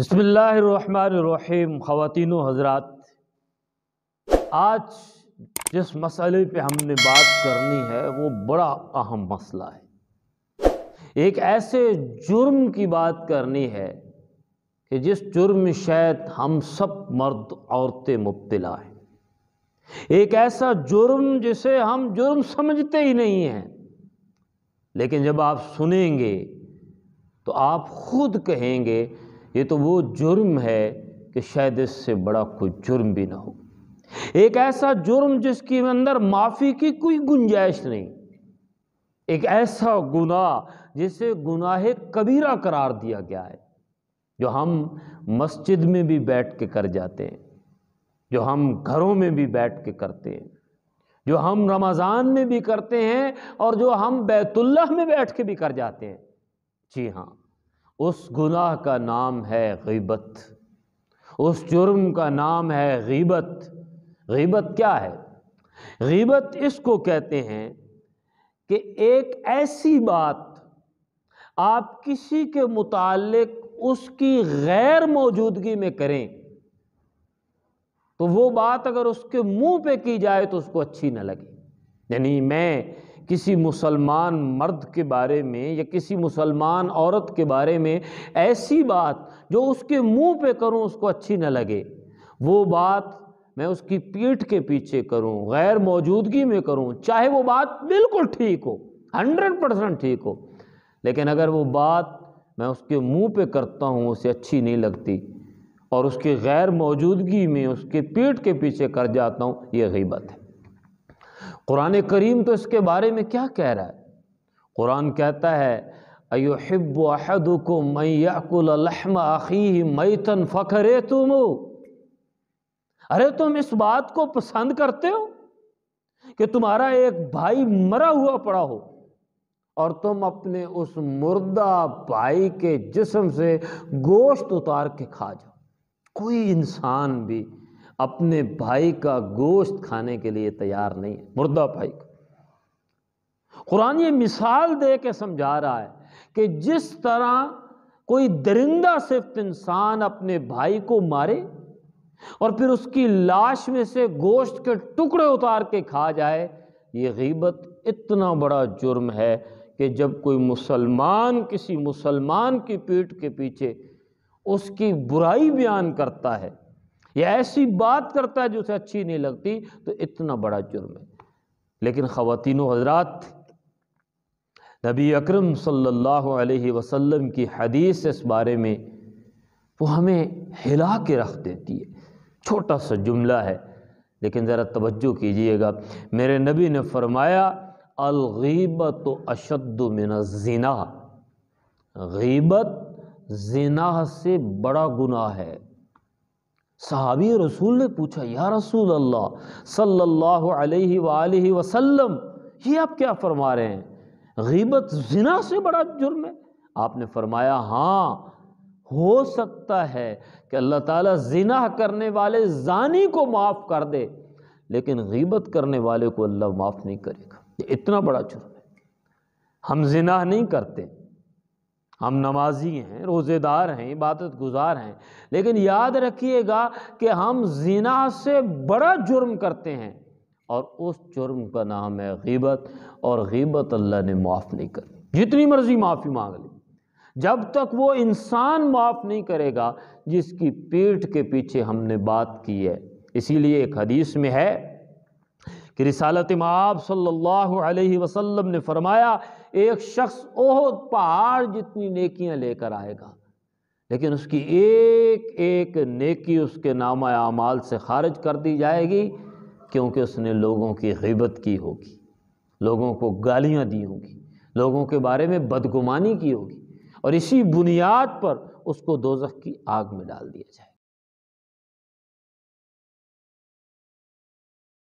بسم اللہ الرحمن الرحیم۔ خواتین و حضرات، آج جس مسئلے پہ ہم نے بات کرنی ہے وہ بڑا اہم مسئلہ ہے۔ ایک ایسے جرم کی بات کرنی ہے کہ جس جرم میں شاید ہم سب مرد عورتیں مبتلا ہیں۔ ایک ایسا جرم جسے ہم جرم سمجھتے ہی نہیں ہیں، لیکن جب آپ سنیں گے تو آپ خود کہیں گے یہ تو وہ جرم ہے کہ شاید اس سے بڑا کوئی جرم بھی نہ ہو۔ ایک ایسا جرم جس کے اندر معافی کی کوئی گنجائش نہیں، ایک ایسا گناہ جسے گناہ کبیرہ قرار دیا گیا ہے، جو ہم مسجد میں بھی بیٹھ کے کر جاتے ہیں، جو ہم گھروں میں بھی بیٹھ کے کرتے ہیں، جو ہم رمضان میں بھی کرتے ہیں اور جو ہم بیت اللہ میں بیٹھ کے بھی کر جاتے ہیں۔ جی ہاں، اس گناہ کا نام ہے غیبت، اس جرم کا نام ہے غیبت۔ غیبت کیا ہے؟ غیبت اس کو کہتے ہیں کہ ایک ایسی بات آپ کسی کے متعلق اس کی غیر موجودگی میں کریں تو وہ بات اگر اس کے منہ پہ کی جائے تو اس کو اچھی نہ لگے۔ یعنی میں کسی مسلمان مرد کے بارے میں یا کسی مسلمان عورت کے بارے میں ایسی بات جو اس کے منہ پہ کروں اس کو اچھی نہ لگے، وہ بات میں اس کی پیٹھ کے پیچھے کروں، غیر موجودگی میں کروں، چاہے وہ بات بالکل ٹھیک ہو، 100% ٹھیک ہو، لیکن اگر وہ بات میں اس کے منہ پہ کرتا ہوں اسے اچھی نہیں لگتی اور اس کی غیر موجودگی میں اس کے پیٹھ کے پیچھے کر جاتا ہوں، یہ غیبت ہے۔ قرآن کریم تو اس کے بارے میں کیا کہہ رہا ہے؟ قرآن کہتا ہے اَيُحِبُّ أَحَدُكُمْ أَن يَأْكُلَ لَحْمَ أَخِيهِ مَيْتًا فَكَرِهْتُمُوهُ۔ ارے تم اس بات کو پسند کرتے ہو کہ تمہارا ایک بھائی مرا ہوا پڑا ہو اور تم اپنے اس مردہ بھائی کے جسم سے گوشت اتار کے کھا جاؤ۔ کوئی انسان بھی اپنے بھائی کا گوشت کھانے کے لیے تیار نہیں ہے، مردہ بھائی کا۔ قرآن یہ مثال دے کے سمجھا رہا ہے کہ جس طرح کوئی درندہ صرف انسان اپنے بھائی کو مارے اور پھر اس کی لاش میں سے گوشت کے ٹکڑے اتار کے کھا جائے، یہ غیبت اتنا بڑا جرم ہے کہ جب کوئی مسلمان کسی مسلمان کی پیٹھ کے پیچھے اس کی برائی بیان کرتا ہے یا ایسی بات کرتا ہے جو اسے اچھی نہیں لگتی تو اتنا بڑا جرم ہے۔ لیکن خواتین و حضرات، نبی اکرم صلی اللہ علیہ وسلم کی حدیث اس بارے میں وہ ہمیں ہلا کے رکھ دیتی ہے۔ چھوٹا سا جملہ ہے لیکن ذرا توجہ کیجئے گا۔ میرے نبی نے فرمایا الغیبت اشد من الزنا، غیبت زنا سے بڑا گناہ ہے۔ صحابی رسول نے پوچھا یا رسول اللہ صلی اللہ علیہ وآلہ وسلم، یہ آپ کیا فرما رہے ہیں؟ غیبت زنا سے بڑا جرم ہے؟ آپ نے فرمایا ہاں، ہو سکتا ہے کہ اللہ تعالیٰ زنا کرنے والے زانی کو معاف کر دے لیکن غیبت کرنے والے کو اللہ معاف نہیں کرے گا۔ یہ اتنا بڑا جرم ہے۔ ہم زنا نہیں کرتے، ہم نمازی ہیں، روزے دار ہیں، عبادت گزار ہیں، لیکن یاد رکھیے گا کہ ہم زنا سے بڑا جرم کرتے ہیں اور اس جرم کا نام ہے غیبت، اور غیبت اللہ نے معاف نہیں کرنی، جتنی مرضی معافی مانگ لے، جب تک وہ انسان معاف نہیں کرے گا جس کی پیٹھ کے پیچھے ہم نے بات کی ہے۔ اسی لیے ایک حدیث میں ہے کہ رسالت مآب صلی اللہ علیہ وسلم نے فرمایا ایک شخص احد پہاڑ جتنی نیکیاں لے کر آئے گا لیکن اس کی ایک ایک نیکی اس کے نامہ اعمال سے خارج کر دی جائے گی کیونکہ اس نے لوگوں کی غیبت کی ہوگی، لوگوں کو گالیاں دی ہوں گی، لوگوں کے بارے میں بدگمانی کی ہوگی، اور اسی بنیاد پر اس کو دوزخ کی آگ میں ڈال دیا جائے گا۔